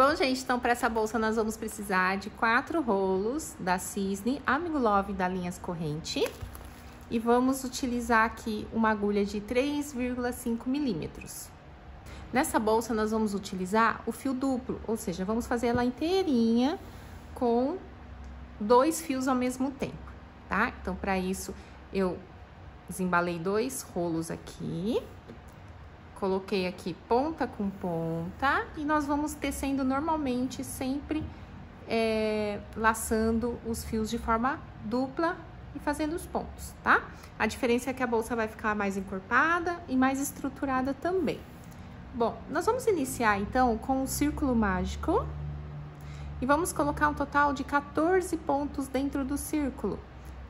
Bom, gente, então para essa bolsa nós vamos precisar de 4 rolos da Cisne Amigo Love da Linhas Corrente. E vamos utilizar aqui uma agulha de 3,5 milímetros. Nessa bolsa nós vamos utilizar o fio duplo, ou seja, vamos fazer ela inteirinha com 2 fios ao mesmo tempo, tá? Então, para isso, eu desembalei 2 rolos aqui. Coloquei aqui ponta com ponta e nós vamos tecendo normalmente, sempre laçando os fios de forma dupla e fazendo os pontos, tá? A diferença é que a bolsa vai ficar mais encorpada e mais estruturada também. Bom, nós vamos iniciar então com o círculo mágico e vamos colocar um total de 14 pontos dentro do círculo.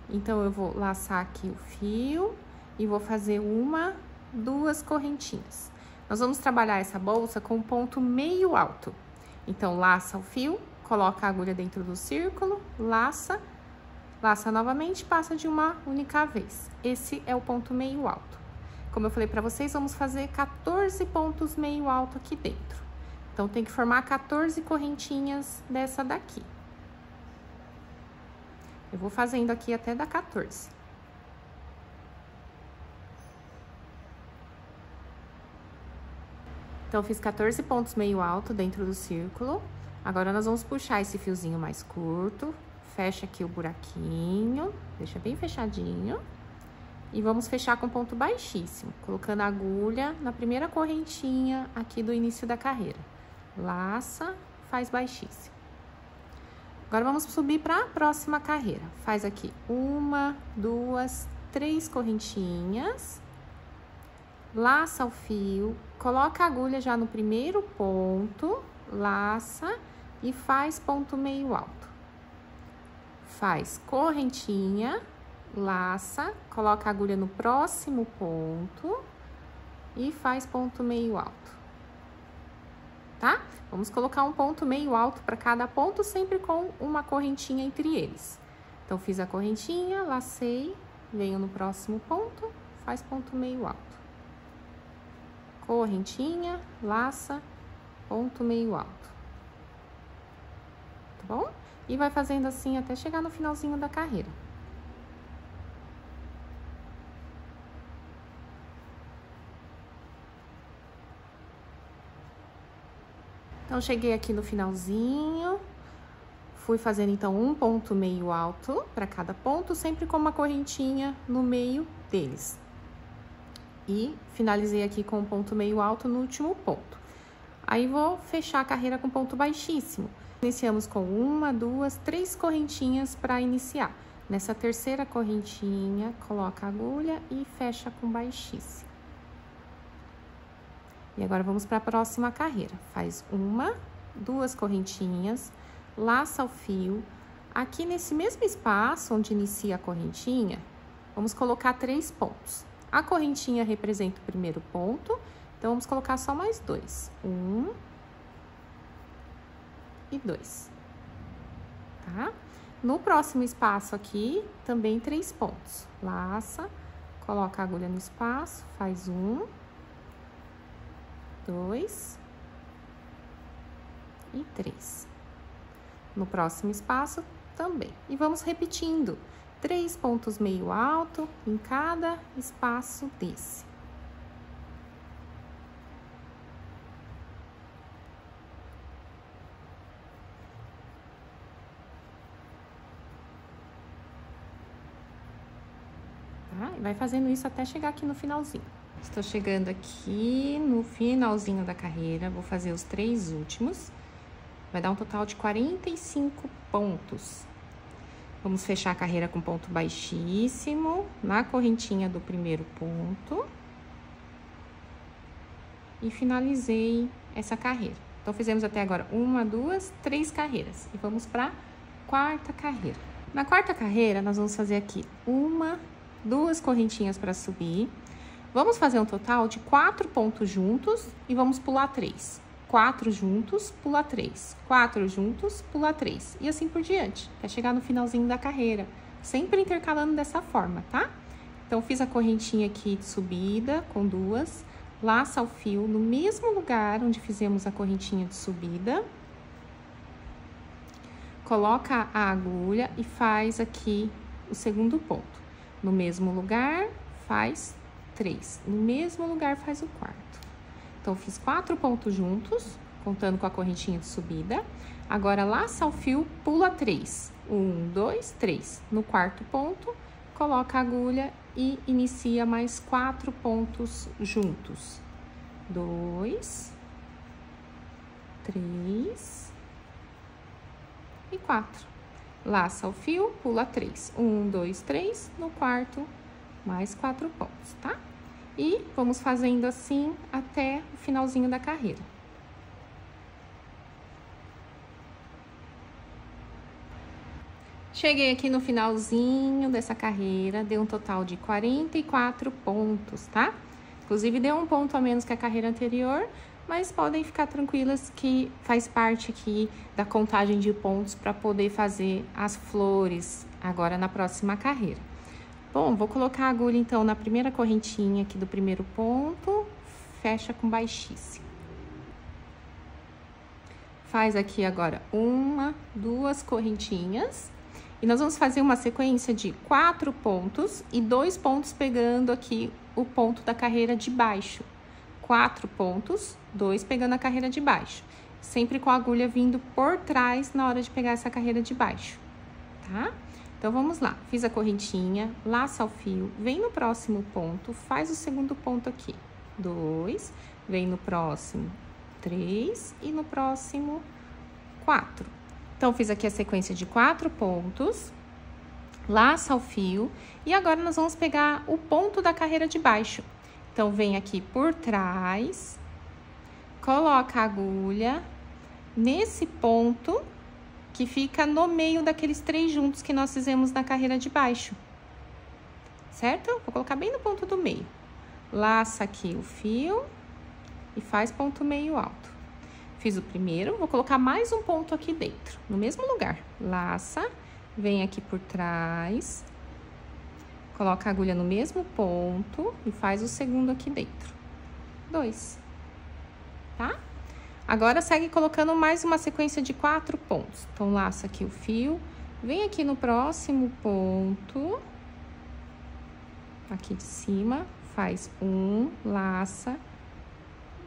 Então, eu vou laçar aqui o fio e vou fazer 1, 2 correntinhas. Nós vamos trabalhar essa bolsa com um ponto meio alto. Então, laça o fio, coloca a agulha dentro do círculo, laça novamente, passa de uma única vez. Esse é o ponto meio alto. Como eu falei pra vocês, vamos fazer 14 pontos meio alto aqui dentro. Então, tem que formar 14 correntinhas dessa daqui. Eu vou fazendo aqui até dar 14. Então, fiz 14 pontos meio alto dentro do círculo. Agora, nós vamos puxar esse fiozinho mais curto. Fecha aqui o buraquinho, deixa bem fechadinho. E vamos fechar com ponto baixíssimo, colocando a agulha na primeira correntinha aqui do início da carreira. Laça, faz baixíssimo. Agora, vamos subir para a próxima carreira. Faz aqui 1, 2, 3 correntinhas. Laça o fio, coloca a agulha já no primeiro ponto, laça e faz ponto meio alto. Faz correntinha, laça, coloca a agulha no próximo ponto e faz ponto meio alto, tá? Vamos colocar um ponto meio alto para cada ponto, sempre com uma correntinha entre eles. Então, fiz a correntinha, lacei, venho no próximo ponto, faz ponto meio alto. Correntinha, laça, ponto meio alto. Tá bom? E vai fazendo assim até chegar no finalzinho da carreira. Então, cheguei aqui no finalzinho, fui fazendo então um ponto meio alto para cada ponto, sempre com uma correntinha no meio deles. E finalizei aqui com um ponto meio alto no último ponto. Aí, vou fechar a carreira com ponto baixíssimo. Iniciamos com 1, 2, 3 correntinhas para iniciar. Nessa terceira correntinha, coloca a agulha e fecha com baixíssimo. E agora, vamos para a próxima carreira. Faz 1, 2 correntinhas, laça o fio. Aqui, nesse mesmo espaço onde inicia a correntinha, vamos colocar 3 pontos. A correntinha representa o primeiro ponto, então, vamos colocar só mais 2. 1 e 2, tá? No próximo espaço aqui, também 3 pontos. Laça, coloca a agulha no espaço, faz 1, 2 e 3. No próximo espaço, também. E vamos repetindo. 3 pontos meio alto em cada espaço desse. Tá? E vai fazendo isso até chegar aqui no finalzinho. Estou chegando aqui no finalzinho da carreira, vou fazer os 3 últimos. Vai dar um total de 45 pontos. Vamos fechar a carreira com ponto baixíssimo, na correntinha do primeiro ponto. E finalizei essa carreira. Então, fizemos até agora 1, 2, 3 carreiras. E vamos para a quarta carreira. Na quarta carreira, nós vamos fazer aqui 1, 2 correntinhas para subir. Vamos fazer um total de 4 pontos juntos e vamos pular 3. 4 juntos, pula 3. 4 juntos, pula 3. E assim por diante, até chegar no finalzinho da carreira. Sempre intercalando dessa forma, tá? Então, fiz a correntinha aqui de subida com 2. Laça o fio no mesmo lugar onde fizemos a correntinha de subida. coloca a agulha e faz aqui o segundo ponto. No mesmo lugar, faz 3. No mesmo lugar, faz o quarto. Então, fiz 4 pontos juntos, contando com a correntinha de subida. Agora, laça o fio, pula 3. 1, 2, 3. No quarto ponto, coloca a agulha e inicia mais 4 pontos juntos. 2, 3 e 4. Laça o fio, pula 3. 1, 2, 3. No quarto, mais 4 pontos, tá? E vamos fazendo assim até o finalzinho da carreira. Cheguei aqui no finalzinho dessa carreira, deu um total de 44 pontos, tá? Inclusive, deu um ponto a menos que a carreira anterior, mas podem ficar tranquilas que faz parte aqui da contagem de pontos para poder fazer as flores agora na próxima carreira. Bom, vou colocar a agulha, então, na primeira correntinha aqui do primeiro ponto, fecha com baixíssimo. Faz aqui agora 1, 2 correntinhas, e nós vamos fazer uma sequência de 4 pontos e 2 pontos pegando aqui o ponto da carreira de baixo. 4 pontos, 2 pegando a carreira de baixo. Sempre com a agulha vindo por trás na hora de pegar essa carreira de baixo, tá? Então, vamos lá. Fiz a correntinha, laça o fio, vem no próximo ponto, faz o segundo ponto aqui. 2, vem no próximo 3 e no próximo 4. Então, fiz aqui a sequência de 4 pontos, laça o fio e agora nós vamos pegar o ponto da carreira de baixo. Então, vem aqui por trás, coloca a agulha nesse ponto que fica no meio daqueles 3 juntos que nós fizemos na carreira de baixo, certo? Vou colocar bem no ponto do meio. Laça aqui o fio e faz ponto meio alto. Fiz o primeiro, vou colocar mais um ponto aqui dentro, no mesmo lugar. Laça, vem aqui por trás, coloca a agulha no mesmo ponto e faz o segundo aqui dentro. 2, tá? Agora, segue colocando mais uma sequência de 4 pontos. Então, laça aqui o fio, vem aqui no próximo ponto, aqui de cima, faz 1, laça,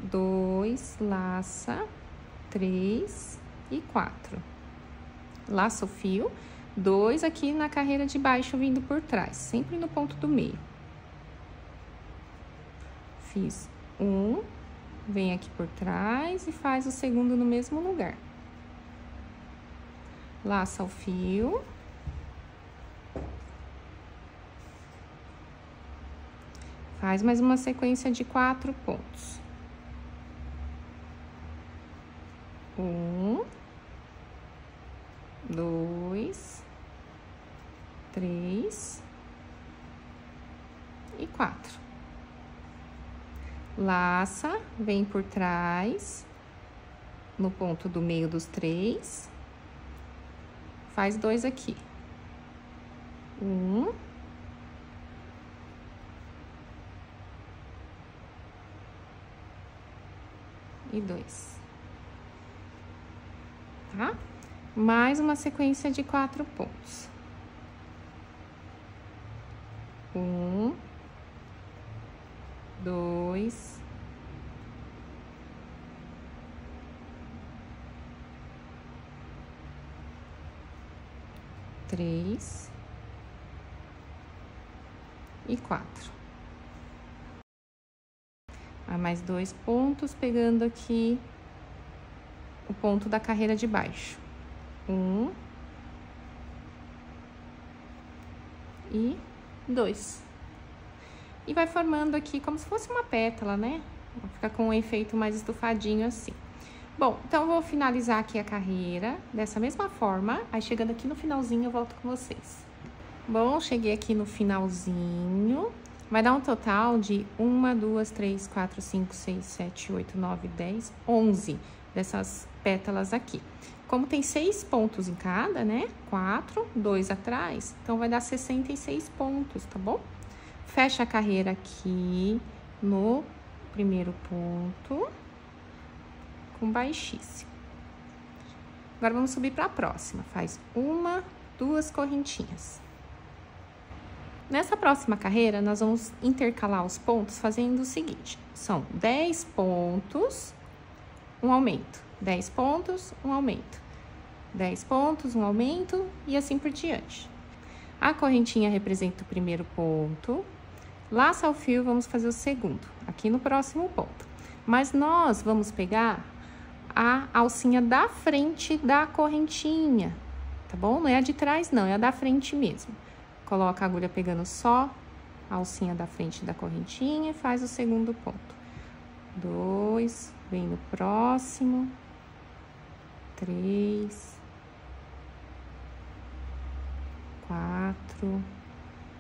2, laça, 3 e 4. Laça o fio, 2 aqui na carreira de baixo vindo por trás, sempre no ponto do meio. Fiz 1, vem aqui por trás e faz o segundo no mesmo lugar. Laça o fio. Faz mais uma sequência de 4 pontos. 1, 2, 3 e 4. Laça, vem por trás, no ponto do meio dos 3, faz 2 aqui. 1, e 2. Tá? Mais uma sequência de 4 pontos. 1, 2, 3 e 4. Mais 2 pontos, pegando aqui o ponto da carreira de baixo. 1 e 2. E vai formando aqui como se fosse uma pétala, né? Fica com um efeito mais estufadinho assim. Bom, então, vou finalizar aqui a carreira dessa mesma forma. Aí, chegando aqui no finalzinho, eu volto com vocês. Bom, cheguei aqui no finalzinho. Vai dar um total de 1, 2, 3, 4, 5, 6, 7, 8, 9, 10, 11 dessas pétalas aqui. Como tem 6 pontos em cada, né? 4, 2 atrás, então vai dar 66 pontos, tá bom? Fecha a carreira aqui no primeiro ponto com baixíssimo. Agora, vamos subir para a próxima. Faz 1, 2 correntinhas. Nessa próxima carreira, nós vamos intercalar os pontos fazendo o seguinte. São 10 pontos, um aumento. 10 pontos, um aumento. 10 pontos, um aumento e assim por diante. A correntinha representa o primeiro ponto. Laça o fio, vamos fazer o segundo, aqui no próximo ponto. Mas nós vamos pegar a alcinha da frente da correntinha, tá bom? Não é a de trás, não, é a da frente mesmo. Coloca a agulha pegando só a alcinha da frente da correntinha e faz o segundo ponto. 2, vem no próximo. 3, 4,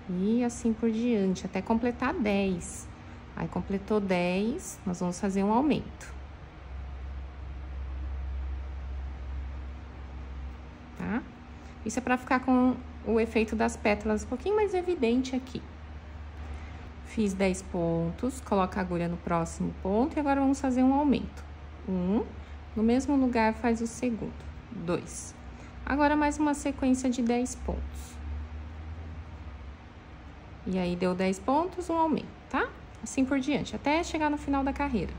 e assim por diante, até completar 10. Aí, completou 10, nós vamos fazer um aumento. Tá? Isso é pra ficar com o efeito das pétalas um pouquinho mais evidente aqui. Fiz 10 pontos, coloca a agulha no próximo ponto e agora vamos fazer um aumento. 1, no mesmo lugar faz o segundo. 2. Agora, mais uma sequência de 10 pontos. E aí, deu 10 pontos, um aumento, tá? Assim por diante, até chegar no final da carreira.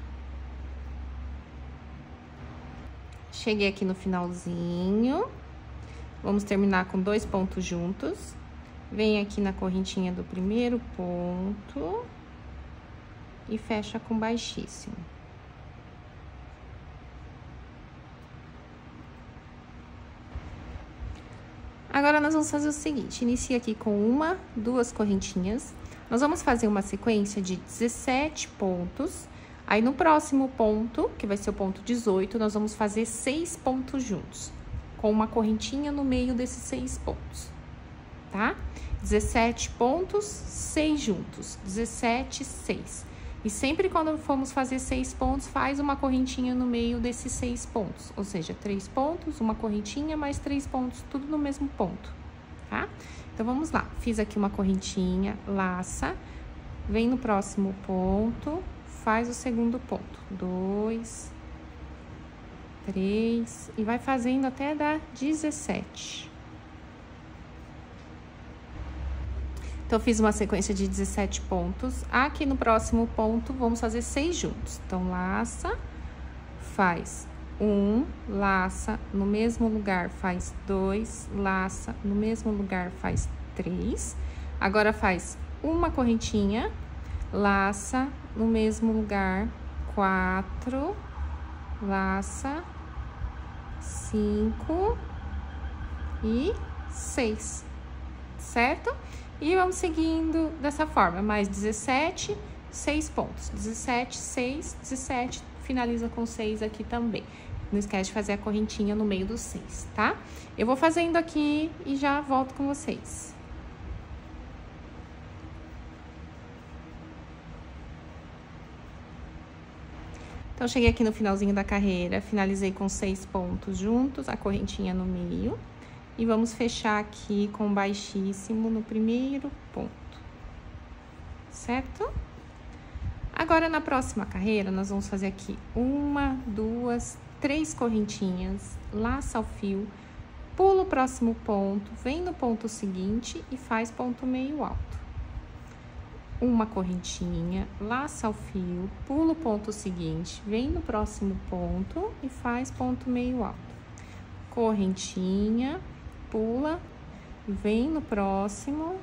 Cheguei aqui no finalzinho. Vamos terminar com 2 pontos juntos. Vem aqui na correntinha do primeiro ponto. E fecha com baixíssimo. Agora, nós vamos fazer o seguinte, inicia aqui com 1, 2 correntinhas. Nós vamos fazer uma sequência de 17 pontos. Aí, no próximo ponto, que vai ser o ponto 18, nós vamos fazer 6 pontos juntos, com uma correntinha no meio desses 6 pontos, tá? 17 pontos, 6 juntos, 17, 6. E sempre quando formos fazer 6 pontos, faz uma correntinha no meio desses 6 pontos. Ou seja, 3 pontos, uma correntinha, mais 3 pontos, tudo no mesmo ponto, tá? Então, vamos lá. Fiz aqui uma correntinha, laça, vem no próximo ponto, faz o segundo ponto. 2, 3, e vai fazendo até dar 17. Então, fiz uma sequência de 17 pontos. Aqui no próximo ponto, vamos fazer 6 juntos. Então, laça, faz 1, laça, no mesmo lugar faz 2, laça, no mesmo lugar faz 3. Agora, faz uma correntinha, laça, no mesmo lugar 4, laça, 5 e 6, certo? E vamos seguindo dessa forma, mais 17, 6 pontos. 17, 6, 17, finaliza com 6 aqui também. Não esquece de fazer a correntinha no meio dos 6, tá? Eu vou fazendo aqui e já volto com vocês. Então, cheguei aqui no finalzinho da carreira, finalizei com 6 pontos juntos, a correntinha no meio. E vamos fechar aqui com baixíssimo no primeiro ponto, certo? Agora, na próxima carreira, nós vamos fazer aqui 1, 2, 3 correntinhas, laça o fio, pula o próximo ponto, vem no ponto seguinte e faz ponto meio alto. Uma correntinha, laça o fio, pula o ponto seguinte, vem no próximo ponto e faz ponto meio alto. Correntinha, pula, vem no próximo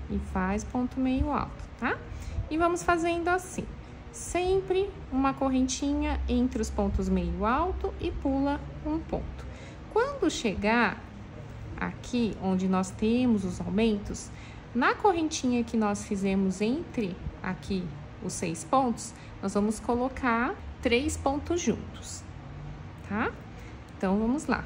e faz ponto meio alto, tá? E vamos fazendo assim, sempre uma correntinha entre os pontos meio alto e pula um ponto. Quando chegar aqui, onde nós temos os aumentos, na correntinha que nós fizemos entre aqui os 6 pontos, nós vamos colocar 3 pontos juntos, tá? Então, vamos lá.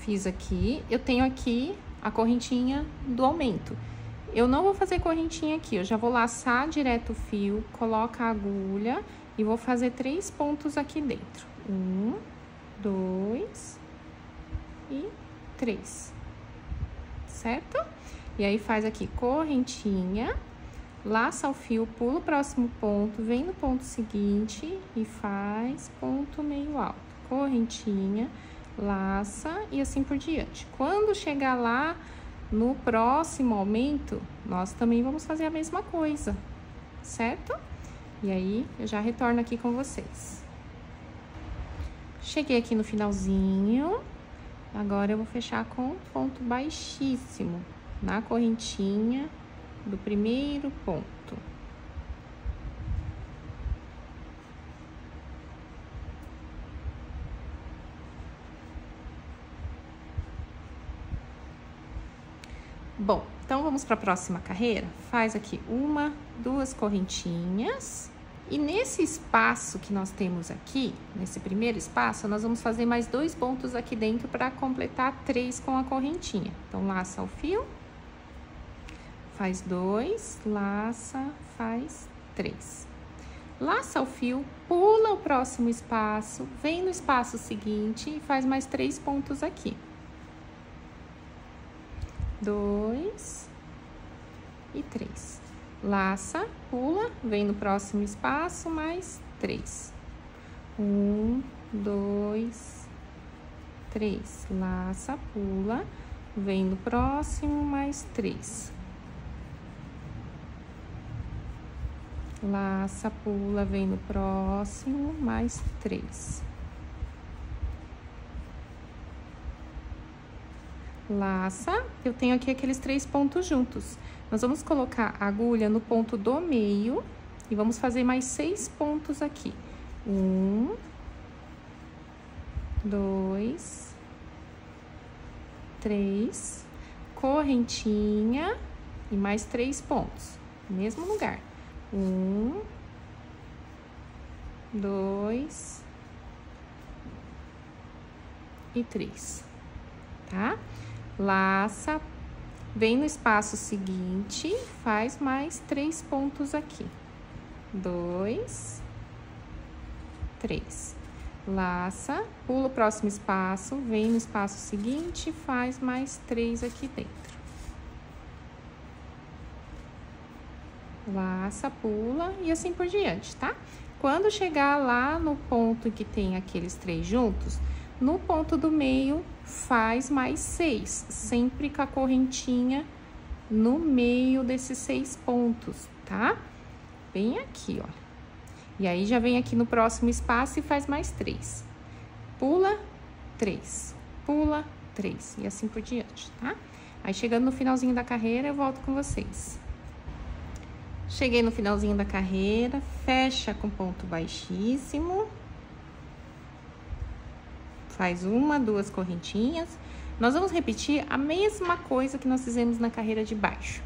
Fiz aqui, eu tenho aqui a correntinha do aumento. Eu não vou fazer correntinha aqui, eu já vou laçar direto o fio, coloca a agulha e vou fazer 3 pontos aqui dentro. 1, 2 e 3, certo? E aí, faz aqui correntinha, laça o fio, pula o próximo ponto, vem no ponto seguinte e faz ponto meio alto. Correntinha, laça e assim por diante. Quando chegar lá no próximo aumento, nós também vamos fazer a mesma coisa, certo? E aí, eu já retorno aqui com vocês. Cheguei aqui no finalzinho, agora eu vou fechar com ponto baixíssimo na correntinha do primeiro ponto. Bom, então vamos para a próxima carreira. Faz aqui 1, 2 correntinhas. E nesse espaço que nós temos aqui, nesse primeiro espaço, nós vamos fazer mais 2 pontos aqui dentro para completar 3 com a correntinha. Então, laça o fio, faz 2, laça, faz 3. Laça o fio, pula o próximo espaço, vem no espaço seguinte e faz mais 3 pontos aqui. 2 e 3. Laça, pula, vem no próximo espaço, mais 3. 1, 2, 3. Laça, pula, vem no próximo, mais 3. Laça, pula, vem no próximo, mais 3. Laça, eu tenho aqui aqueles 3 pontos juntos. Nós vamos colocar a agulha no ponto do meio e vamos fazer mais 6 pontos aqui. 1, 2, 3, correntinha e mais 3 pontos, no mesmo lugar. 1, 2 e 3, tá? Laça, vem no espaço seguinte, faz mais 3 pontos aqui. 2, 3. Laça, pula o próximo espaço, vem no espaço seguinte, faz mais 3 aqui dentro. Laça, pula e assim por diante, tá? Quando chegar lá no ponto que tem aqueles 3 juntos, no ponto do meio, faz mais 6, sempre com a correntinha no meio desses 6 pontos, tá? Bem aqui, ó. E aí, já vem aqui no próximo espaço e faz mais 3. Pula, 3. Pula, 3. E assim por diante, tá? Aí, chegando no finalzinho da carreira, eu volto com vocês. Cheguei no finalzinho da carreira, fecha com ponto baixíssimo. Faz 1, 2 correntinhas. Nós vamos repetir a mesma coisa que nós fizemos na carreira de baixo.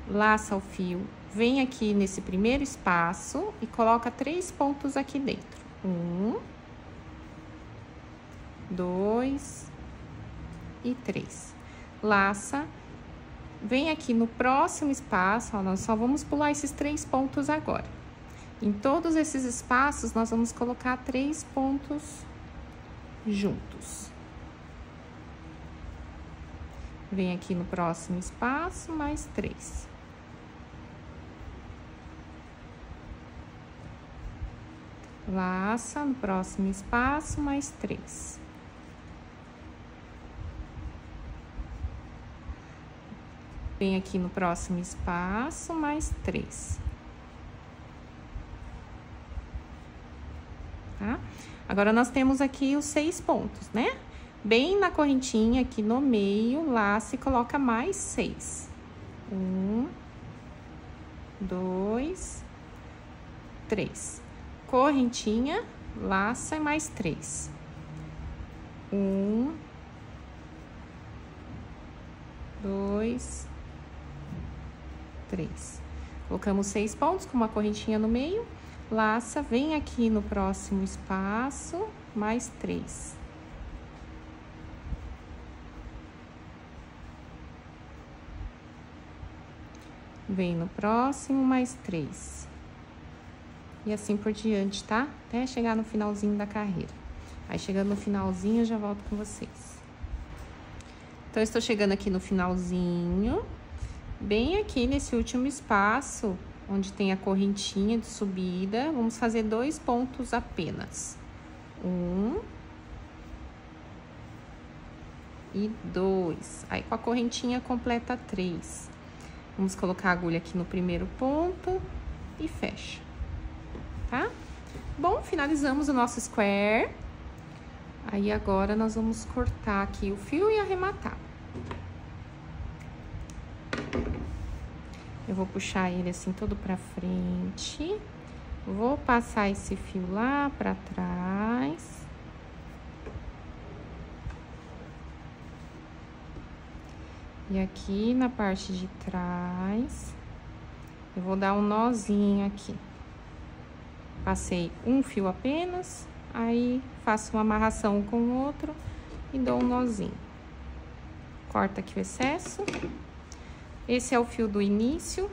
Laça o fio, vem aqui nesse primeiro espaço e coloca 3 pontos aqui dentro. 1, 2 e 3. Laça, vem aqui no próximo espaço, ó, nós só vamos pular esses 3 pontos agora. Em todos esses espaços, nós vamos colocar 3 pontos juntos. Vem aqui no próximo espaço, mais 3. Laça no próximo espaço, mais 3. Vem aqui no próximo espaço, mais 3. Tá? Agora, nós temos aqui os 6 pontos, né? Bem na correntinha, aqui no meio, laça e coloca mais 6. 1, 2, 3. Correntinha, laça e mais 3. 1, 2, 3. Colocamos 6 pontos com uma correntinha no meio. Laça, vem aqui no próximo espaço, mais 3. Vem no próximo, mais 3. E assim por diante, tá? Até chegar no finalzinho da carreira. Aí, chegando no finalzinho, eu já volto com vocês. Então, eu estou chegando aqui no finalzinho. Bem aqui nesse último espaço, onde tem a correntinha de subida, vamos fazer 2 pontos apenas. 1 e 2. Aí, com a correntinha completa 3. Vamos colocar a agulha aqui no primeiro ponto e fecha, tá? Bom, finalizamos o nosso square. Aí, agora, nós vamos cortar aqui o fio e arrematar. Eu vou puxar ele assim todo pra frente. Vou passar esse fio lá pra trás. E aqui na parte de trás, eu vou dar um nozinho aqui. Passei um fio apenas, aí faço uma amarração com o outro e dou um nozinho. Corta aqui o excesso. Esse é o fio do início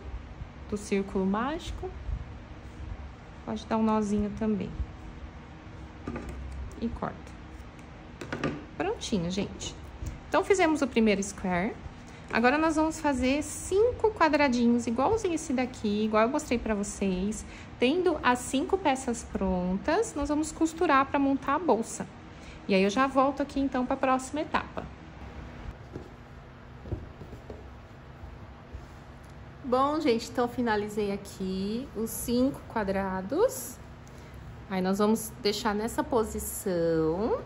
do círculo mágico. Pode dar um nozinho também. E corta. Prontinho, gente. Então, fizemos o primeiro square. Agora, nós vamos fazer 5 quadradinhos, igualzinho esse daqui, igual eu mostrei pra vocês. Tendo as 5 peças prontas, nós vamos costurar pra montar a bolsa. E aí, eu já volto aqui, então, pra próxima etapa. Bom, gente, então finalizei aqui os 5 quadrados. Aí, nós vamos deixar nessa posição.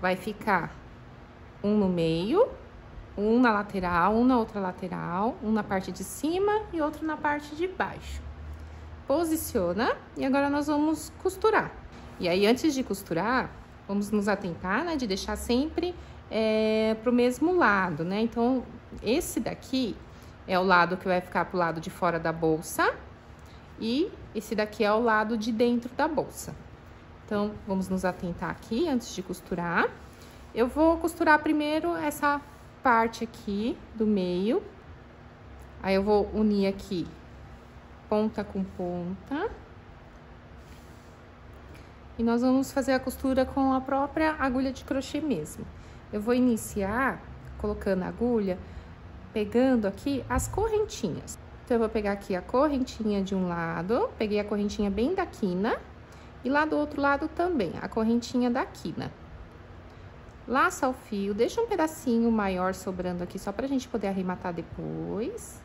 Vai ficar um no meio, um na lateral, um na outra lateral, um na parte de cima e outro na parte de baixo. Posiciona e agora nós vamos costurar. E aí, antes de costurar, vamos nos atentar, né, de deixar sempre pro mesmo lado, né? Então, esse daqui é o lado que vai ficar pro lado de fora da bolsa e esse daqui é o lado de dentro da bolsa. Então, vamos nos atentar aqui antes de costurar. Eu vou costurar primeiro essa parte aqui do meio. Aí, eu vou unir aqui ponta com ponta. E nós vamos fazer a costura com a própria agulha de crochê mesmo. Eu vou iniciar colocando a agulha, pegando aqui as correntinhas. Então, eu vou pegar aqui a correntinha de um lado, peguei a correntinha bem da quina, e lá do outro lado também, a correntinha da quina. Laça o fio, deixa um pedacinho maior sobrando aqui, só pra gente poder arrematar depois.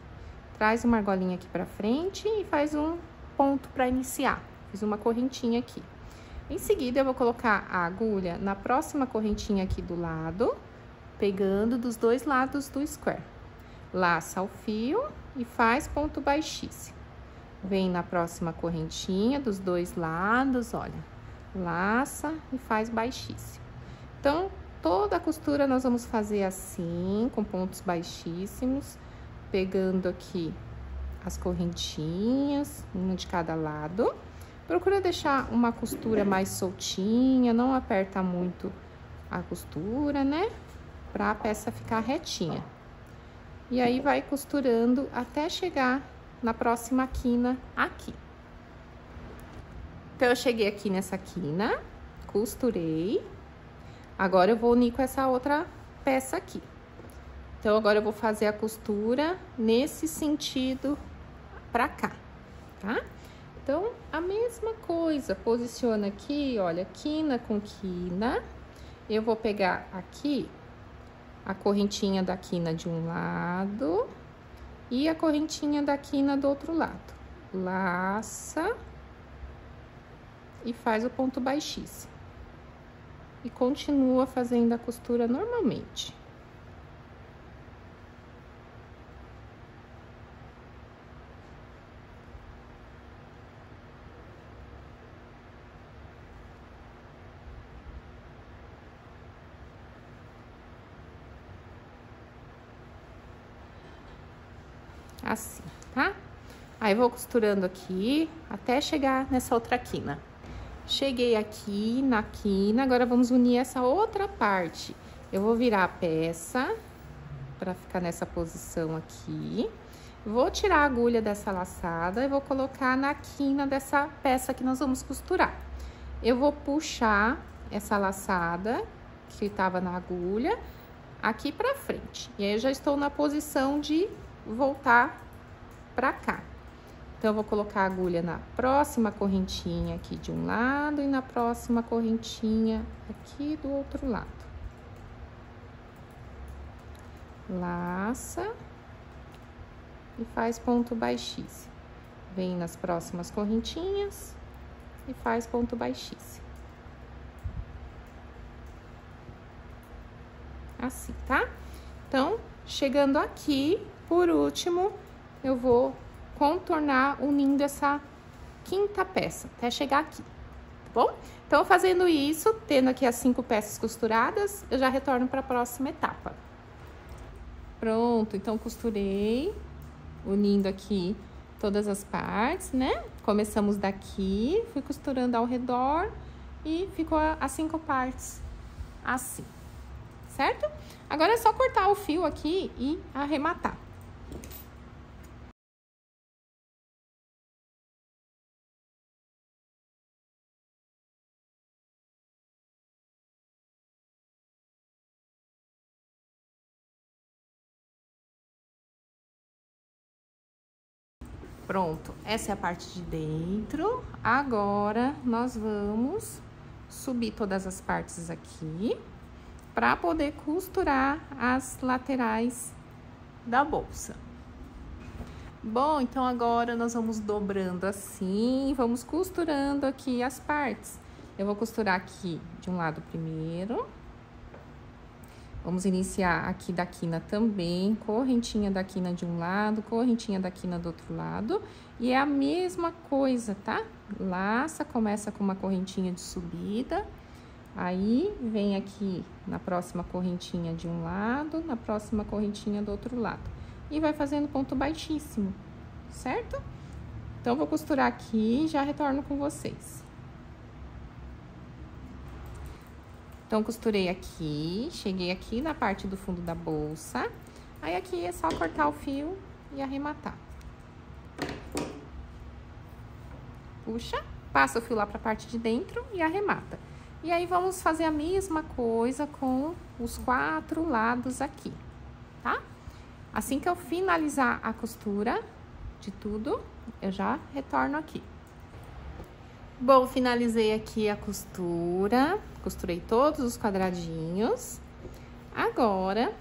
Traz uma argolinha aqui pra frente e faz um ponto pra iniciar. Fiz uma correntinha aqui. Em seguida, eu vou colocar a agulha na próxima correntinha aqui do lado, pegando dos 2 lados do square. Laça o fio e faz ponto baixíssimo. Vem na próxima correntinha dos 2 lados, olha. Laça e faz baixíssimo. Então, toda a costura nós vamos fazer assim, com pontos baixíssimos, pegando aqui as correntinhas, uma de cada lado. Procura deixar uma costura mais soltinha, não aperta muito a costura, né? Pra peça ficar retinha. E aí, vai costurando até chegar na próxima quina aqui. Então, eu cheguei aqui nessa quina, costurei. Agora, eu vou unir com essa outra peça aqui. Então, agora eu vou fazer a costura nesse sentido pra cá, tá? Então, a mesma coisa, posiciona aqui, olha, quina com quina. Eu vou pegar aqui a correntinha da quina de um lado e a correntinha da quina do outro lado. Laça e faz o ponto baixíssimo. E continua fazendo a costura normalmente. Assim, tá? Aí, vou costurando aqui até chegar nessa outra quina. Cheguei aqui na quina, agora vamos unir essa outra parte. Eu vou virar a peça pra ficar nessa posição aqui. Vou tirar a agulha dessa laçada e vou colocar na quina dessa peça que nós vamos costurar. Eu vou puxar essa laçada que estava na agulha aqui pra frente. E aí, eu já estou na posição de voltar pra cá. Então, eu vou colocar a agulha na próxima correntinha aqui de um lado e na próxima correntinha aqui do outro lado. Laça e faz ponto baixíssimo. Vem nas próximas correntinhas e faz ponto baixíssimo. Assim, tá? Então, chegando aqui, por último, eu vou contornar unindo essa quinta peça, até chegar aqui, tá bom? Então, fazendo isso, tendo aqui as 5 peças costuradas, eu já retorno para a próxima etapa. Pronto, então, costurei, unindo aqui todas as partes, né? Começamos daqui, fui costurando ao redor e ficou as 5 partes assim, certo? Agora é só cortar o fio aqui e arrematar. Pronto, essa é a parte de dentro. Agora, nós vamos subir todas as partes aqui para poder costurar as laterais da bolsa. Bom, então agora nós vamos dobrando assim, vamos costurando aqui as partes. Eu vou costurar aqui de um lado primeiro. Vamos iniciar aqui da quina também, correntinha da quina de um lado, correntinha da quina do outro lado. E é a mesma coisa, tá? Laça, começa com uma correntinha de subida. Aí, vem aqui na próxima correntinha de um lado, na próxima correntinha do outro lado. E vai fazendo ponto baixíssimo, certo? Então, vou costurar aqui e já retorno com vocês. Então, costurei aqui, cheguei aqui na parte do fundo da bolsa. Aí, aqui é só cortar o fio e arrematar. Puxa, passa o fio lá pra parte de dentro e arremata. E aí, vamos fazer a mesma coisa com os 4 lados aqui, tá? Assim que eu finalizar a costura de tudo, eu já retorno aqui. Bom, finalizei aqui a costura, costurei todos os quadradinhos. Agora,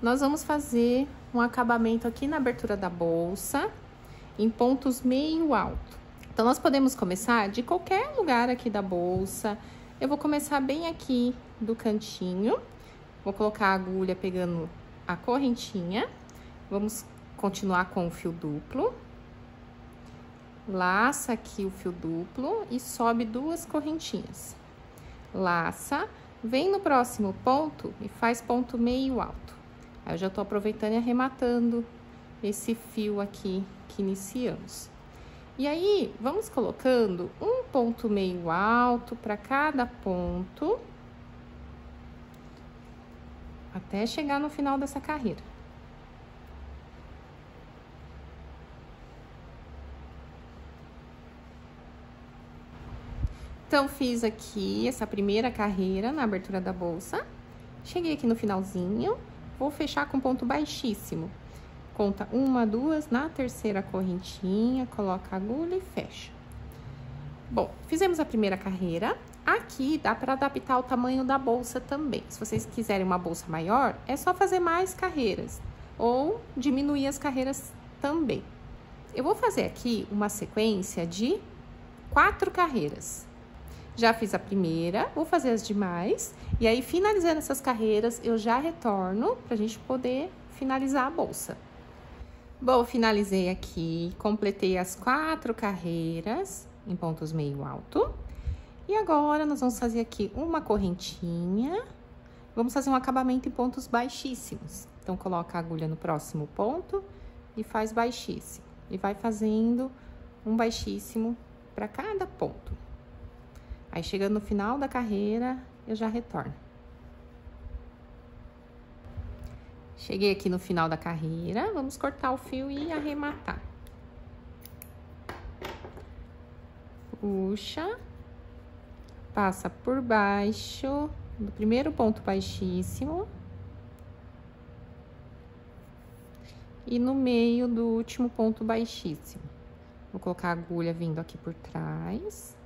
nós vamos fazer um acabamento aqui na abertura da bolsa, em pontos meio alto. Então, nós podemos começar de qualquer lugar aqui da bolsa. Eu vou começar bem aqui do cantinho, vou colocar a agulha pegando a correntinha. Vamos continuar com o fio duplo. Laça aqui o fio duplo e sobe 2 correntinhas. Laça, vem no próximo ponto e faz ponto meio alto. Aí, eu já tô aproveitando e arrematando esse fio aqui que iniciamos. E aí, vamos colocando um ponto meio alto para cada ponto, até chegar no final dessa carreira. Então, fiz aqui essa primeira carreira na abertura da bolsa. Cheguei aqui no finalzinho, vou fechar com ponto baixíssimo. Conta 1, 2, na terceira correntinha, coloca a agulha e fecha. Bom, fizemos a primeira carreira. Aqui dá para adaptar o tamanho da bolsa também. Se vocês quiserem uma bolsa maior, é só fazer mais carreiras ou diminuir as carreiras também. Eu vou fazer aqui uma sequência de 4 carreiras. Já fiz a primeira, vou fazer as demais. E aí, finalizando essas carreiras, eu já retorno pra gente poder finalizar a bolsa. Bom, finalizei aqui, completei as 4 carreiras em pontos meio alto. E agora, nós vamos fazer aqui uma correntinha. Vamos fazer um acabamento em pontos baixíssimos. Então, coloca a agulha no próximo ponto e faz baixíssimo. E vai fazendo um baixíssimo para cada ponto. Aí, chegando no final da carreira, eu já retorno. Cheguei aqui no final da carreira, vamos cortar o fio e arrematar. Puxa, passa por baixo do primeiro ponto baixíssimo e no meio do último ponto baixíssimo. Vou colocar a agulha vindo aqui por trás.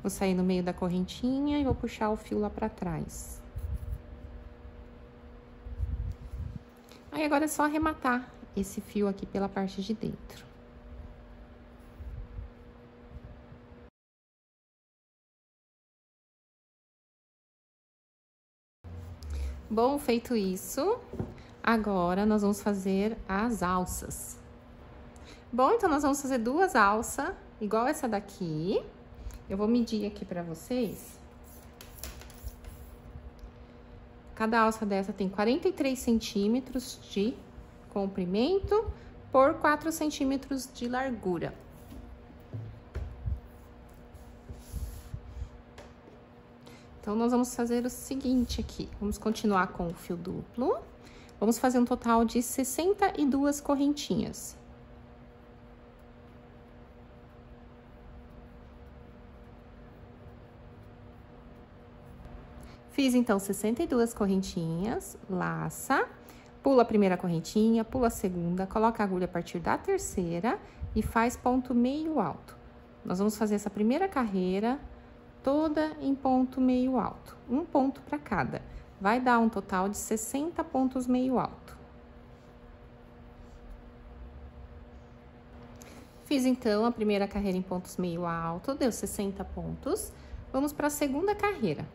Vou sair no meio da correntinha e vou puxar o fio lá pra trás. Aí, agora é só arrematar esse fio aqui pela parte de dentro. Bom, feito isso, agora nós vamos fazer as alças. Bom, então nós vamos fazer 2 alças, igual essa daqui. Eu vou medir aqui pra vocês. Cada alça dessa tem 43 centímetros de comprimento por 4 centímetros de largura. Então, nós vamos fazer o seguinte aqui. Vamos continuar com o fio duplo. Vamos fazer um total de 62 correntinhas. Fiz, então, 62 correntinhas, laça, pula a primeira correntinha, pula a segunda, coloca a agulha a partir da terceira e faz ponto meio alto. Nós vamos fazer essa primeira carreira toda em ponto meio alto, um ponto para cada. Vai dar um total de 60 pontos meio alto. Fiz, então, a primeira carreira em pontos meio alto, deu 60 pontos. Vamos para a segunda carreira.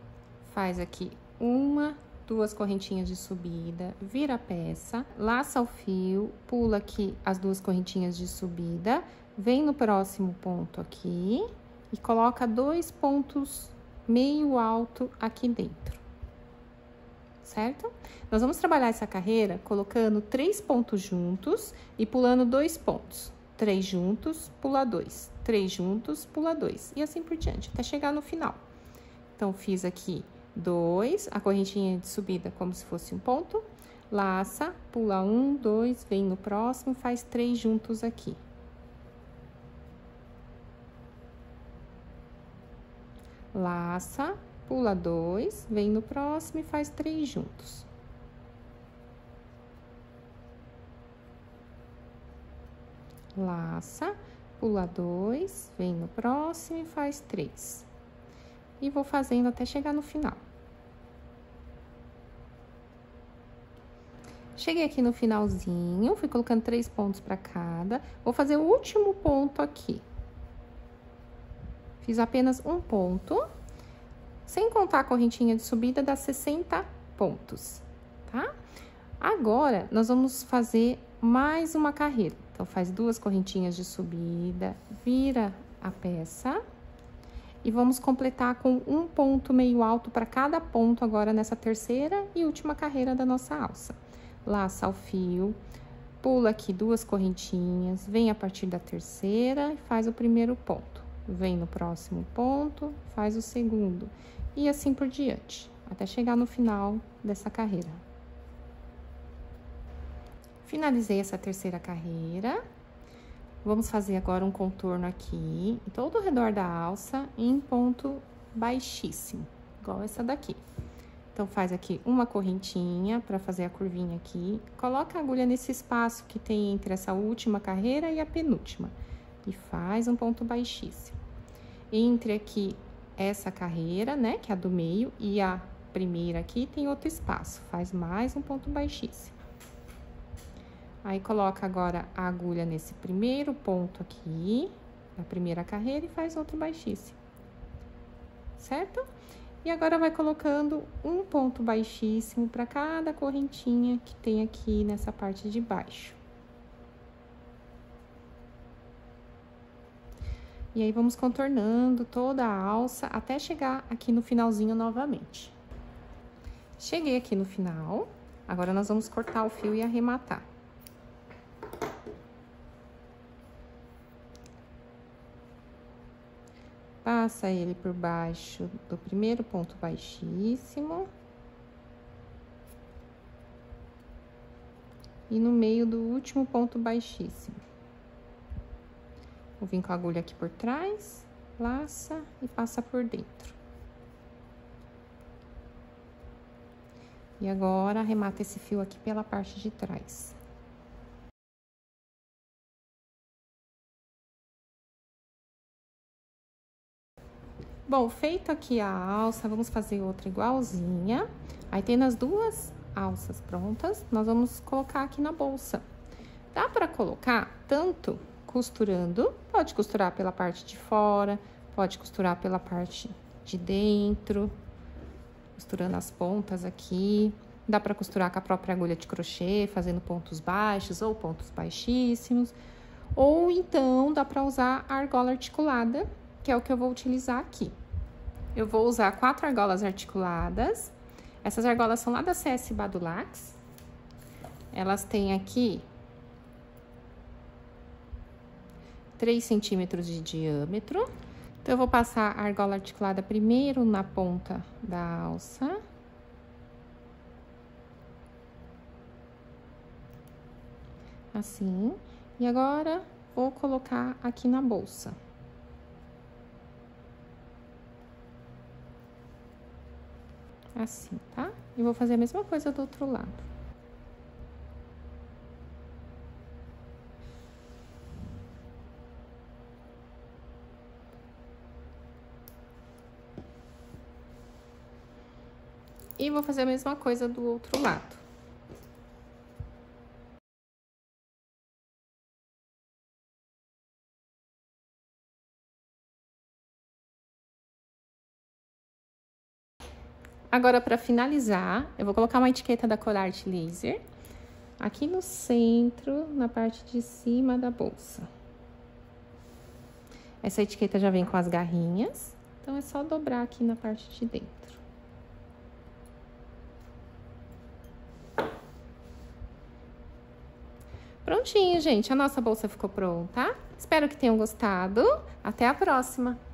Faz aqui 1, 2 correntinhas de subida, vira a peça, laça o fio, pula aqui as 2 correntinhas de subida, vem no próximo ponto aqui e coloca 2 pontos meio alto aqui dentro, certo? Nós vamos trabalhar essa carreira colocando 3 pontos juntos e pulando 2 pontos. 3 juntos, pula 2, 3 juntos, pula 2 e assim por diante, até chegar no final. Então, fiz aqui 2, a correntinha de subida como se fosse um ponto, laça, pula 1, 2, vem no próximo, faz 3 juntos aqui. Laça, pula 2, vem no próximo e faz 3 juntos. Laça, pula 2, vem no próximo e faz 3. E vou fazendo até chegar no final. Cheguei aqui no finalzinho, fui colocando 3 pontos para cada. Vou fazer o último ponto aqui. Fiz apenas um ponto, sem contar a correntinha de subida, dá 60 pontos, tá? Agora, nós vamos fazer mais uma carreira. Então, faz 2 correntinhas de subida, vira a peça. E vamos completar com um ponto meio alto para cada ponto agora nessa terceira e última carreira da nossa alça. Laça o fio, pula aqui 2 correntinhas, vem a partir da terceira e faz o primeiro ponto. Vem no próximo ponto, faz o segundo e assim por diante, até chegar no final dessa carreira. Finalizei essa terceira carreira. Vamos fazer agora um contorno aqui, em todo o redor da alça, em ponto baixíssimo, igual essa daqui. Então, faz aqui uma correntinha para fazer a curvinha aqui. Coloca a agulha nesse espaço que tem entre essa última carreira e a penúltima. E faz um ponto baixíssimo. Entre aqui essa carreira, né, que é a do meio, e a primeira aqui tem outro espaço. Faz mais um ponto baixíssimo. Aí, coloca agora a agulha nesse primeiro ponto aqui, da primeira carreira, e faz outro baixíssimo, certo? E agora, vai colocando um ponto baixíssimo para cada correntinha que tem aqui nessa parte de baixo. E aí, vamos contornando toda a alça até chegar aqui no finalzinho novamente. Cheguei aqui no final, agora nós vamos cortar o fio e arrematar. Passa ele por baixo do primeiro ponto baixíssimo. e no meio do último ponto baixíssimo. Vou vir com a agulha aqui por trás, laça e passa por dentro. E agora, arremata esse fio aqui pela parte de trás. Bom, feito aqui a alça, vamos fazer outra igualzinha. Aí, tendo as duas alças prontas, nós vamos colocar aqui na bolsa. Dá pra colocar tanto costurando, pode costurar pela parte de fora, pode costurar pela parte de dentro, costurando as pontas aqui. Dá pra costurar com a própria agulha de crochê, fazendo pontos baixos ou pontos baixíssimos. Ou então, dá pra usar a argola articulada, que é o que eu vou utilizar aqui. Eu vou usar 4 argolas articuladas. Essas argolas são lá da CS Badulax. Elas têm aqui 3 centímetros de diâmetro. Então, eu vou passar a argola articulada primeiro na ponta da alça. Assim. E agora, vou colocar aqui na bolsa. Assim, tá? E vou fazer a mesma coisa do outro lado. E vou fazer a mesma coisa do outro lado. Agora, para finalizar, eu vou colocar uma etiqueta da Colarte Laser aqui no centro, na parte de cima da bolsa. Essa etiqueta já vem com as garrinhas, então é só dobrar aqui na parte de dentro. Prontinho, gente, a nossa bolsa ficou pronta. Espero que tenham gostado. Até a próxima!